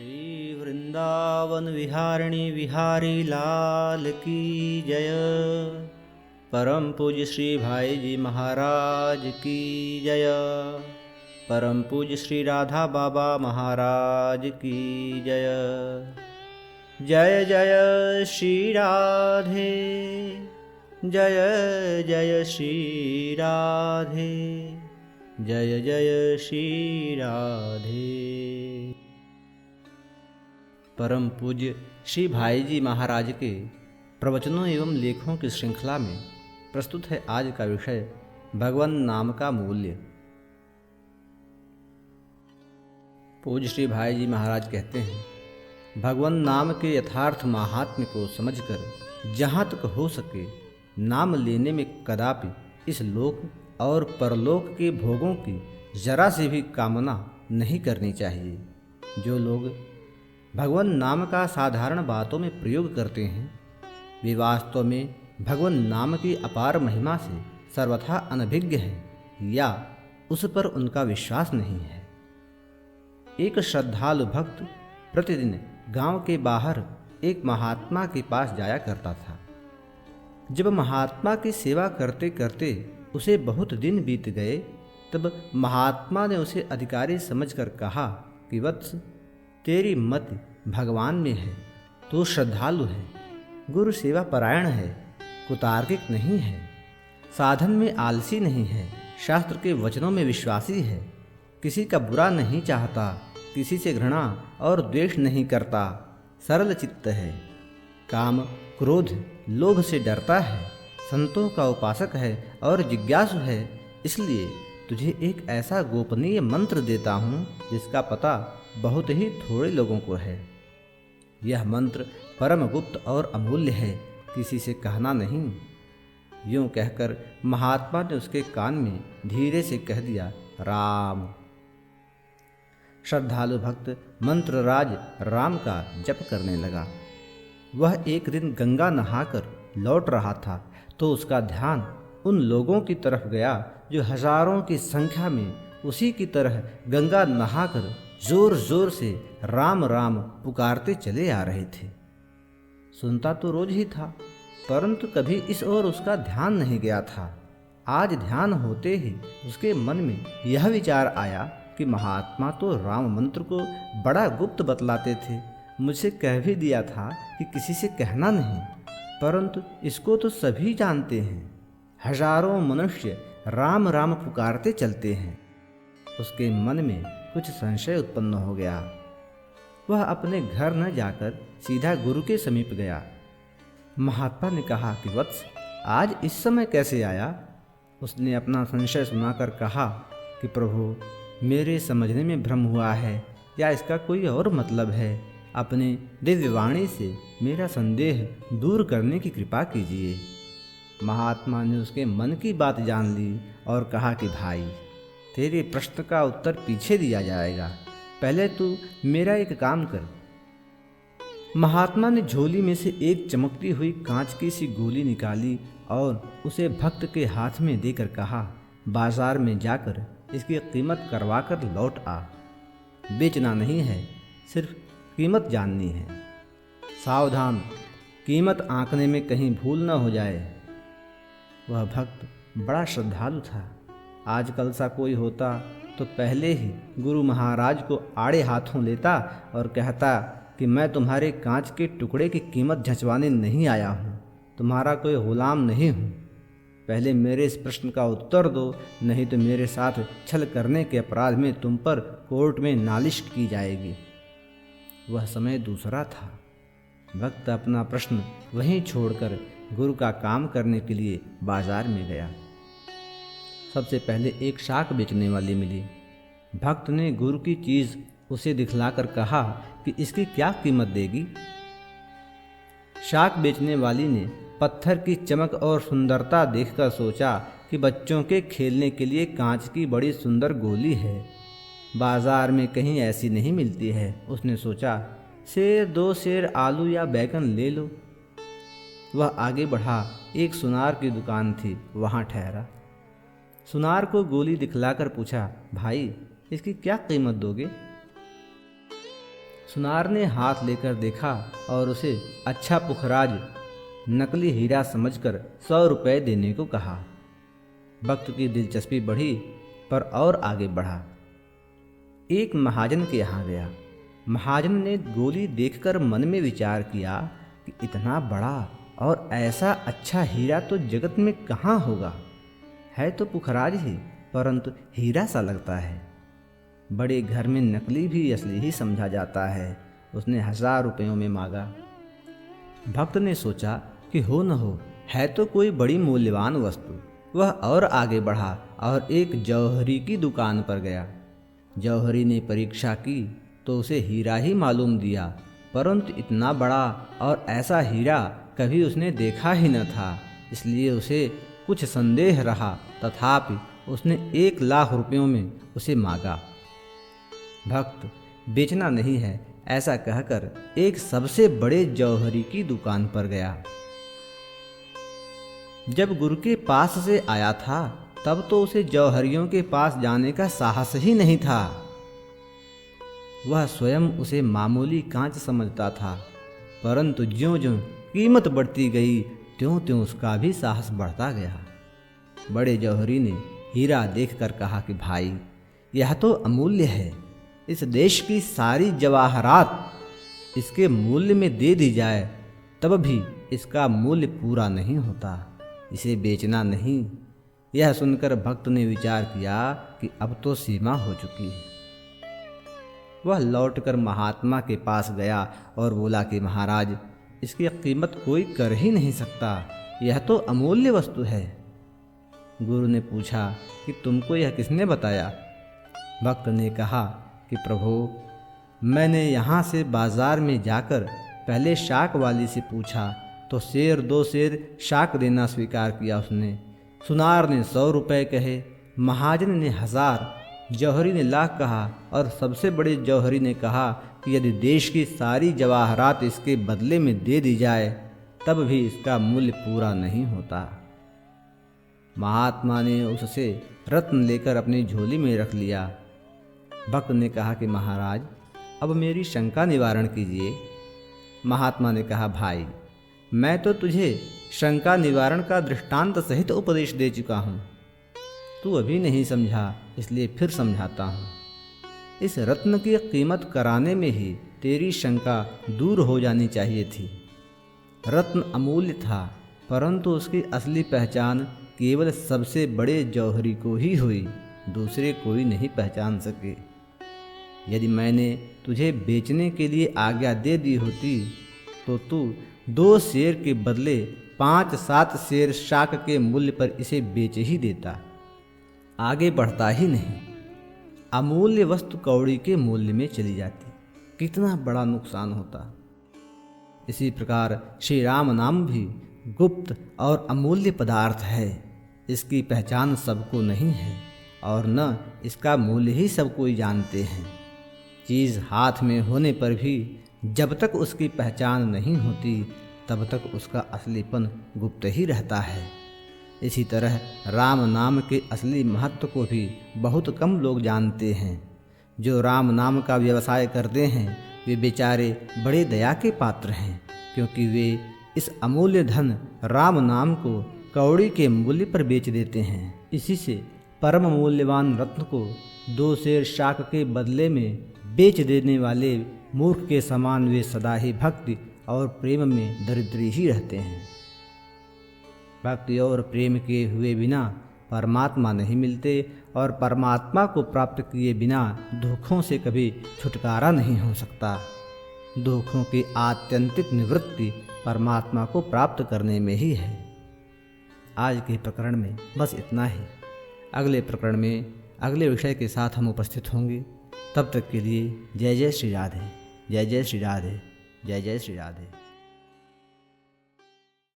श्री वृंदावन विहारिणी विहारी लाल की जय। परम पूज्य श्री भाई जी महाराज की जय। परम पूज्य श्री राधा बाबा महाराज की जय। जय जय श्री राधे, जय जय श्री राधे, जय जय श्री राधे। परम पूज्य श्री भाई जी महाराज के प्रवचनों एवं लेखों की श्रृंखला में प्रस्तुत है आज का विषय भगवान नाम का मूल्य। पूज्य श्री भाई जी महाराज कहते हैं, भगवान नाम के यथार्थ महात्म्य को समझकर जहाँ तक हो सके नाम लेने में कदापि इस लोक और परलोक के भोगों की जरा से भी कामना नहीं करनी चाहिए। जो लोग भगवान नाम का साधारण बातों में प्रयोग करते हैं वे वास्तव में भगवान नाम की अपार महिमा से सर्वथा अनभिज्ञ हैं या उस पर उनका विश्वास नहीं है। एक श्रद्धालु भक्त प्रतिदिन गांव के बाहर एक महात्मा के पास जाया करता था। जब महात्मा की सेवा करते करते उसे बहुत दिन बीत गए तब महात्मा ने उसे अधिकारी समझकर कहा कि वत्स, तेरी मति भगवान में है, तू श्रद्धालु है, गुरु सेवा परायण है, कुतार्किक नहीं है, साधन में आलसी नहीं है, शास्त्र के वचनों में विश्वासी है, किसी का बुरा नहीं चाहता, किसी से घृणा और द्वेष नहीं करता, सरल चित्त है, काम क्रोध लोभ से डरता है, संतों का उपासक है और जिज्ञासु है। इसलिए तुझे एक ऐसा गोपनीय मंत्र देता हूँ जिसका पता बहुत ही थोड़े लोगों को है। यह मंत्र परम गुप्त और अमूल्य है, किसी से कहना नहीं। यूं कहकर महात्मा ने उसके कान में धीरे से कह दिया, राम। श्रद्धालु भक्त मंत्रराज राम का जप करने लगा। वह एक दिन गंगा नहाकर लौट रहा था तो उसका ध्यान उन लोगों की तरफ गया जो हजारों की संख्या में उसी की तरह गंगा नहाकर जोर जोर से राम राम पुकारते चले आ रहे थे। सुनता तो रोज ही था परंतु कभी इस ओर उसका ध्यान नहीं गया था। आज ध्यान होते ही उसके मन में यह विचार आया कि महात्मा तो राम मंत्र को बड़ा गुप्त बतलाते थे, मुझसे कह भी दिया था कि किसी से कहना नहीं, परंतु इसको तो सभी जानते हैं। हजारों मनुष्य राम राम पुकारते चलते हैं। उसके मन में कुछ संशय उत्पन्न हो गया। वह अपने घर न जाकर सीधा गुरु के समीप गया। महात्मा ने कहा कि वत्स, आज इस समय कैसे आया? उसने अपना संशय सुनाकर कहा कि प्रभु, मेरे समझने में भ्रम हुआ है या इसका कोई और मतलब है। अपने दिव्यवाणी से मेरा संदेह दूर करने की कृपा कीजिए। महात्मा ने उसके मन की बात जान ली और कहा कि भाई, तेरे प्रश्न का उत्तर पीछे दिया जाएगा, पहले तू मेरा एक काम कर। महात्मा ने झोली में से एक चमकती हुई कांच की सी गोली निकाली और उसे भक्त के हाथ में देकर कहा, बाजार में जाकर इसकी कीमत करवा कर लौट आ। बेचना नहीं है, सिर्फ कीमत जाननी है। सावधान, कीमत आंकने में कहीं भूल न हो जाए। वह भक्त बड़ा श्रद्धालु था। आजकल सा कोई होता तो पहले ही गुरु महाराज को आड़े हाथों लेता और कहता कि मैं तुम्हारे कांच के टुकड़े की कीमत झंझवाने नहीं आया हूँ, तुम्हारा कोई गुलाम नहीं हूँ। पहले मेरे इस प्रश्न का उत्तर दो, नहीं तो मेरे साथ छल करने के अपराध में तुम पर कोर्ट में नालिश की जाएगी। वह समय दूसरा था। भक्त अपना प्रश्न वहीं छोड़कर गुरु का काम करने के लिए बाजार में गया। सबसे पहले एक शाक बेचने वाली मिली। भक्त ने गुरु की चीज उसे दिखलाकर कहा कि इसकी क्या कीमत देगी? शाक बेचने वाली ने पत्थर की चमक और सुंदरता देखकर सोचा कि बच्चों के खेलने के लिए कांच की बड़ी सुंदर गोली है, बाजार में कहीं ऐसी नहीं मिलती है। उसने सोचा, सेर दो सेर आलू या बैगन ले लो। वह आगे बढ़ा। एक सुनार की दुकान थी, वहाँ ठहरा। सुनार को गोली दिखलाकर पूछा, भाई इसकी क्या कीमत दोगे? सुनार ने हाथ लेकर देखा और उसे अच्छा पुखराज नकली हीरा समझकर 100 रुपये देने को कहा। भक्त की दिलचस्पी बढ़ी पर और आगे बढ़ा। एक महाजन के यहाँ गया। महाजन ने गोली देखकर मन में विचार किया कि इतना बड़ा और ऐसा अच्छा हीरा तो जगत में कहाँ होगा। है तो पुखराज ही, परंतु हीरा सा लगता है। बड़े घर में नकली भी असली ही समझा जाता है। उसने 1000 रुपयों में मांगा। भक्त ने सोचा कि हो न हो, है तो कोई बड़ी मूल्यवान वस्तु। वह और आगे बढ़ा और एक जौहरी की दुकान पर गया। जौहरी ने परीक्षा की तो उसे हीरा ही मालूम दिया, परंतु इतना बड़ा और ऐसा हीरा कभी उसने देखा ही न था। इसलिए उसे कुछ संदेह रहा, तथापि उसने 1 लाख रुपयों में उसे मांगा। भक्त बेचना नहीं है ऐसा कहकर एक सबसे बड़े जौहरी की दुकान पर गया। जब गुरु के पास से आया था तब तो उसे जौहरियों के पास जाने का साहस ही नहीं था। वह स्वयं उसे मामूली कांच समझता था, परंतु ज्यों-ज्यों कीमत बढ़ती गई त्यों-त्यों उसका भी साहस बढ़ता गया। बड़े जौहरी ने हीरा देखकर कहा कि भाई, यह तो अमूल्य है। इस देश की सारी जवाहरात इसके मूल्य में दे दी जाए तब भी इसका मूल्य पूरा नहीं होता। इसे बेचना नहीं। यह सुनकर भक्त ने विचार किया कि अब तो सीमा हो चुकी है। वह लौटकर महात्मा के पास गया और बोला कि महाराज, इसकी कीमत कोई कर ही नहीं सकता। यह तो अमूल्य वस्तु है। गुरु ने पूछा कि तुमको यह किसने बताया? भक्त ने कहा कि प्रभु, मैंने यहाँ से बाजार में जाकर पहले शाक वाली से पूछा तो 1 2 सेर शाक देना स्वीकार किया उसने। सुनार ने 100 रुपये कहे, महाजन ने 1000, जौहरी ने 1 लाख कहा और सबसे बड़े जौहरी ने कहा कि यदि देश की सारी जवाहरात इसके बदले में दे दी जाए तब भी इसका मूल्य पूरा नहीं होता। महात्मा ने उससे रत्न लेकर अपनी झोली में रख लिया। भक्त ने कहा कि महाराज, अब मेरी शंका निवारण कीजिए। महात्मा ने कहा, भाई, मैं तो तुझे शंका निवारण का दृष्टांत सहित उपदेश दे चुका हूँ। तू अभी नहीं समझा, इसलिए फिर समझाता हूँ। इस रत्न की कीमत कराने में ही तेरी शंका दूर हो जानी चाहिए थी। रत्न अमूल्य था, परंतु उसकी असली पहचान केवल सबसे बड़े जौहरी को ही हुई, दूसरे कोई नहीं पहचान सके। यदि मैंने तुझे बेचने के लिए आज्ञा दे दी होती तो तू 2 सेर के बदले 5-7 सेर शाक के मूल्य पर इसे बेच ही देता, आगे बढ़ता ही नहीं। अमूल्य वस्तु कौड़ी के मूल्य में चली जाती, कितना बड़ा नुकसान होता। इसी प्रकार श्री राम नाम भी गुप्त और अमूल्य पदार्थ है। इसकी पहचान सबको नहीं है और न इसका मूल्य ही सब कोई जानते हैं। चीज़ हाथ में होने पर भी जब तक उसकी पहचान नहीं होती तब तक उसका असलीपन गुप्त ही रहता है। इसी तरह राम नाम के असली महत्व को भी बहुत कम लोग जानते हैं। जो राम नाम का व्यवसाय करते हैं वे बेचारे बड़े दया के पात्र हैं, क्योंकि वे इस अमूल्य धन राम नाम को कौड़ी के मूल्य पर बेच देते हैं। इसी से परम मूल्यवान रत्न को 2 सेर शाक के बदले में बेच देने वाले मूर्ख के समान वे सदा ही भक्ति और प्रेम में दरिद्री ही रहते हैं। भक्ति और प्रेम के हुए बिना परमात्मा नहीं मिलते और परमात्मा को प्राप्त किए बिना दुखों से कभी छुटकारा नहीं हो सकता। दुखों की आत्यंतिक निवृत्ति परमात्मा को प्राप्त करने में ही है। आज के प्रकरण में बस इतना ही। अगले प्रकरण में अगले विषय के साथ हम उपस्थित होंगे। तब तक के लिए जय जय श्री राधे, जय जय श्री राधे, जय जय श्री राधे।